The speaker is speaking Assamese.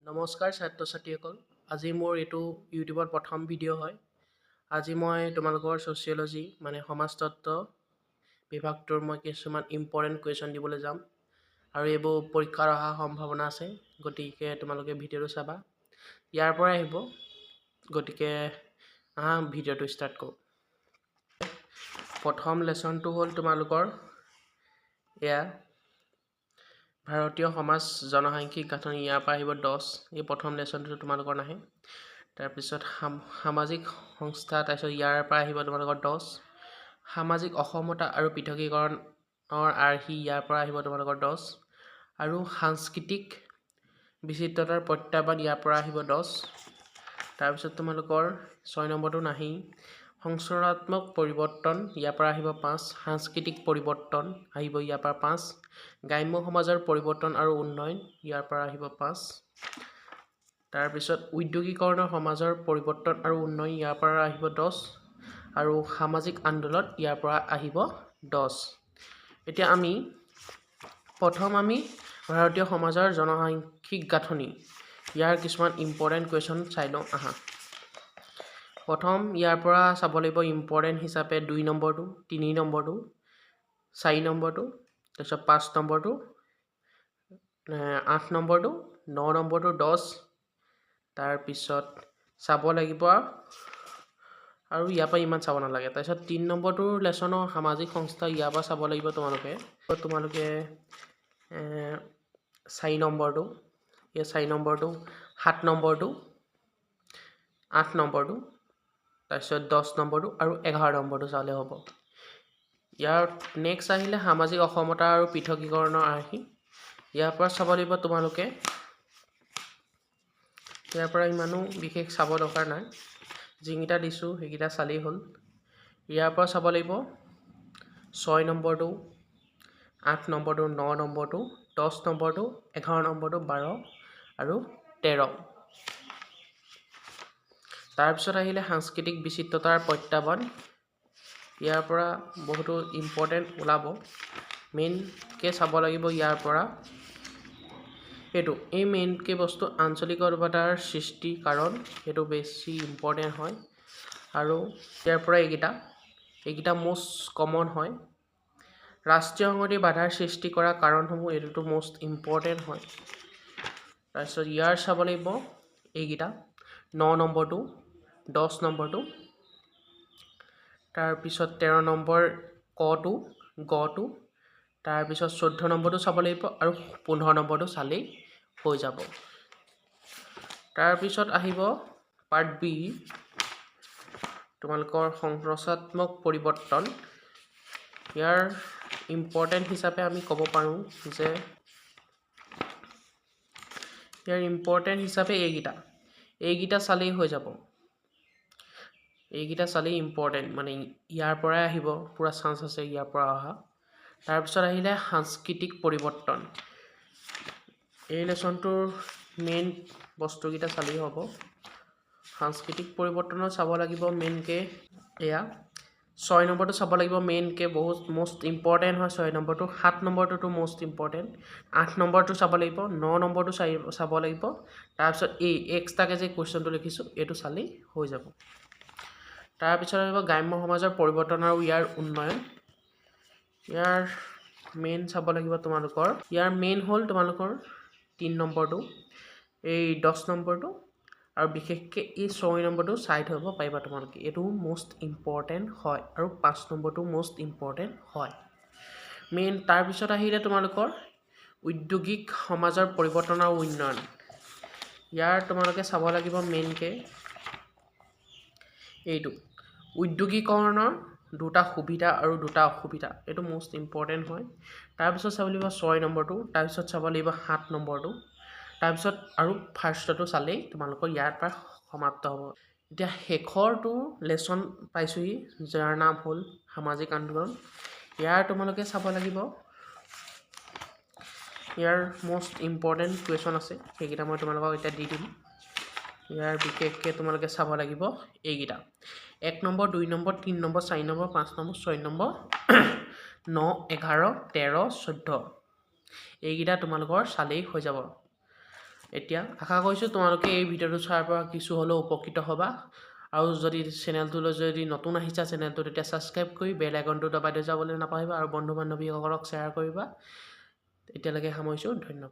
নমস্কাৰ ছাত্ৰ ছাত্ৰীসকল। আজি মোৰ এইটো ইউটিউবত প্ৰথম ভিডিঅ' হয়। আজি মই তোমালোকৰ ছ'চিয়লজি মানে সমাজতত্ত্ব বিভাগটোৰ মই কিছুমান ইম্পৰ্টেণ্ট কুৱেশ্যন দিবলৈ যাম আৰু এইবোৰ পৰীক্ষাত অহাৰ সম্ভাৱনা আছে, গতিকে তোমালোকে ভিডিঅ'টো চাবা। ইয়াৰ পৰাই আহিব, গতিকে ভিডিঅ'টো ষ্টাৰ্ট কৰোঁ। প্ৰথম লেচনটো হ'ল তোমালোকৰ এয়া ভাৰতীয় সমাজ জনসাংখ্যিক গাঁথনি, ইয়াৰ পৰা আহিব 10। এই প্ৰথম লেচনটো তোমালোকৰ নাহে। তাৰপিছত সামাজিক সংস্থা, তাৰপিছত ইয়াৰ পৰা আহিব তোমালোকৰ 10। সামাজিক অসমতা আৰু পৃথকীকৰণৰ আৰ্হি, ইয়াৰ পৰা আহিব তোমালোকৰ 10। আৰু সাংস্কৃতিক বিচিত্ৰতাৰ প্ৰত্যাহ্বান, ইয়াৰ পৰা আহিব 10। তাৰপিছত তোমালোকৰ 6 নম্বৰটো নাহেই। সংৰচনাত্মক পৰিৱৰ্তন, ইয়াৰ পৰা আহিব 5। সাংস্কৃতিক পৰিৱৰ্তন আহিব ইয়াৰ পৰা 5। গ্ৰাম্য সমাজৰ পৰিৱৰ্তন আৰু উন্নয়ন, ইয়াৰ পৰা আহিব 5। তাৰপিছত উদ্যোগীকৰণৰ সমাজৰ পৰিৱৰ্তন আৰু উন্নয়ন, ইয়াৰ পৰা আহিব 10। আৰু সামাজিক আন্দোলন, ইয়াৰ পৰা আহিব 10। এতিয়া প্ৰথম আমি ভাৰতীয় সমাজৰ জনসাংখ্যিক গাঁথনি, ইয়াৰ কিছুমান ইম্পৰ্টেণ্ট কুৱেশ্যন চাই লওঁ আহা। প্ৰথম ইয়াৰ পৰা চাব লাগিব ইম্পৰ্টেণ্ট হিচাপে 2 নম্বৰটো, 3 নম্বৰটো, 4 নম্বৰটো, তাৰপিছত 5 নম্বৰটো, 8 নম্বৰটো, 9 নম্বৰটো, 10। তাৰপিছত চাব লাগিব আৰু ইয়াৰ পৰা ইমান চাব নালাগে। তাৰপিছত 3 নম্বৰটোৰ লেচনৰ সামাজিক সংস্থা, ইয়াৰ পৰা চাব লাগিব তোমালোকে 4 নম্বৰটো, 4 নম্বৰটো, 7 নম্বৰটো, 8 নম্বৰটো, তাৰপিছত 10 নম্বৰটো আৰু 11 নম্বৰটো চালে হ'ব। ইয়াৰ নেক্সট আহিলে সামাজিক অসমতা আৰু পৃথকীকৰণৰ আৰ্হি, ইয়াৰ পৰা চাব লাগিব তোমালোকে। ইয়াৰ পৰা ইমানো বিশেষ চাব দৰকাৰ নাই, যিকেইটা দিছোঁ সেইকেইটা চালেই হ'ল। ইয়াৰ পৰা চাব লাগিব 6 নম্বৰটো, 8 নম্বৰটো, 9 নম্বৰটো, 10 নম্বৰটো, 11 নম্বৰটো, 12 আৰু 13। তাৰপিছত আহিলে সাংস্কৃতিক বিচিত্ৰতাৰ প্ৰত্যাহ্বান, ইয়াৰ পৰা বহুতো ইম্পৰ্টেণ্ট ওলাব। মেইনকৈ চাব লাগিব ইয়াৰ পৰা এই মেইনকৈ বস্তু আঞ্চলিকতাৰ সৃষ্টি কাৰণ, সেইটো বেছি ইম্পৰ্টেণ্ট হয়। আৰু ইয়াৰ পৰা এইকেইটা মষ্ট কমন হয়। ৰাষ্ট্ৰীয় সংহতিৰ বাধাৰ সৃষ্টি কৰা কাৰণসমূহ, এইটোতো মষ্ট ইম্পৰ্টেণ্ট হয়। তাৰপিছত ইয়াৰ চাব লাগিব এইকেইটা 9 নম্বৰটো, 10 নম্বৰটো, তাৰপিছত 13 নম্বৰ কটো, গটো, তাৰপিছত 14 নম্বৰটো চাব লাগিব আৰু 15 নম্বৰটো চালেই হৈ যাব। তাৰপিছত আহিব পাৰ্ট বি, তোমালোকৰ সংৰচনাত্মক পৰিৱৰ্তন। ইয়াৰ ইম্পৰ্টেণ্ট হিচাপে আমি ক'ব পাৰোঁ যে এইকেইটা চালেই হৈ যাব। এইকেইটা চালেই ইম্পৰ্টেণ্ট, মানে ইয়াৰ পৰাই আহিব, পূৰা চান্স আছে ইয়াৰ পৰা অহা। তাৰপিছত আহিলে সাংস্কৃতিক পৰিৱৰ্তন। এই লেচনটোৰ মেইন বস্তুকেইটা চালেই হ'ব। সাংস্কৃতিক পৰিৱৰ্তনত চাব লাগিব মেইনকৈ 6 নম্বৰটো চাব লাগিব মেইনকৈ, বহুত মষ্ট ইম্পৰ্টেণ্ট হয় 6 নম্বৰটো। 7 নম্বৰটোতো মষ্ট ইম্পৰ্টেণ্ট। 8 নম্বৰটো চাব লাগিব, 9 নম্বৰটো চাব লাগিব। তাৰপিছত এক্সট্ৰাকৈ যে কুৱেশ্যনটো লিখিছোঁ এইটো চালেই হৈ যাব। তাৰপিছত আহিব গ্ৰাম্য সমাজৰ পৰিৱৰ্তন আৰু ইয়াৰ উন্নয়ন। ইয়াৰ মেইন চাব লাগিব তোমালোকৰ, ইয়াৰ মেইন হ'ল তোমালোকৰ 3 নম্বৰটো, 10 নম্বৰটো আৰু বিশেষকৈ 6 নম্বৰটো চাই থ'ব পাৰিবা তোমালোকে। এইটো মষ্ট ইম্পৰ্টেণ্ট হয় আৰু 5 নম্বৰটো মষ্ট ইম্পৰ্টেণ্ট হয় মেইন। তাৰপিছত আহিলে তোমালোকৰ উদ্যোগিক সমাজৰ পৰিৱৰ্তন আৰু উন্নয়ন। ইয়াৰ তোমালোকে চাব লাগিব মেইনকৈ এইটো উদ্যোগীকৰণৰ 2টা সুবিধা আৰু 2টা অসুবিধা, এইটো মষ্ট ইম্পৰ্টেণ্ট হয়। তাৰপিছত চাব লাগিব 6 নম্বৰটো, তাৰপিছত চাব লাগিব 7 নম্বৰটো, তাৰপিছত আৰু ফাৰ্ষ্টটো চালেই তোমালোকৰ ইয়াৰ পৰা সমাপ্ত হ'ব। এতিয়া শেষৰটো লেচন পাইছোঁহি, যাৰ নাম হ'ল সামাজিক আন্দোলন। ইয়াৰ তোমালোকে চাব লাগিব, ইয়াৰ মষ্ট ইম্পৰ্টেণ্ট কুৱেশ্যন আছে, সেইকেইটা মই তোমালোকক এতিয়া দি দিম। ইয়াৰ বিশেষকৈ তোমালোকে চাব লাগিব এইকেইটা 1 number, 2 number, 3 number, 4 number, 5 number, 6 number, 9, 11, 13, 14। এইকেইটা তোমালোকৰ চালেই হৈ যাব। এতিয়া আশা কৰিছোঁ তোমালোকে এই ভিডিঅ'টো চোৱাৰ পৰা কিছু হ'লেও উপকৃত হ'বা আৰু যদি চেনেলটোলৈ যদি নতুন আহিছা চেনেলটো তেতিয়া ছাবস্ক্ৰাইব কৰি বেল আইকনটো দবাই থৈ যাবলৈ নাপাহৰিবা আৰু বন্ধু বান্ধৱীসকলক শ্বেয়াৰ কৰিবা। এতিয়ালৈকে সামৰিছোঁ, ধন্যবাদ।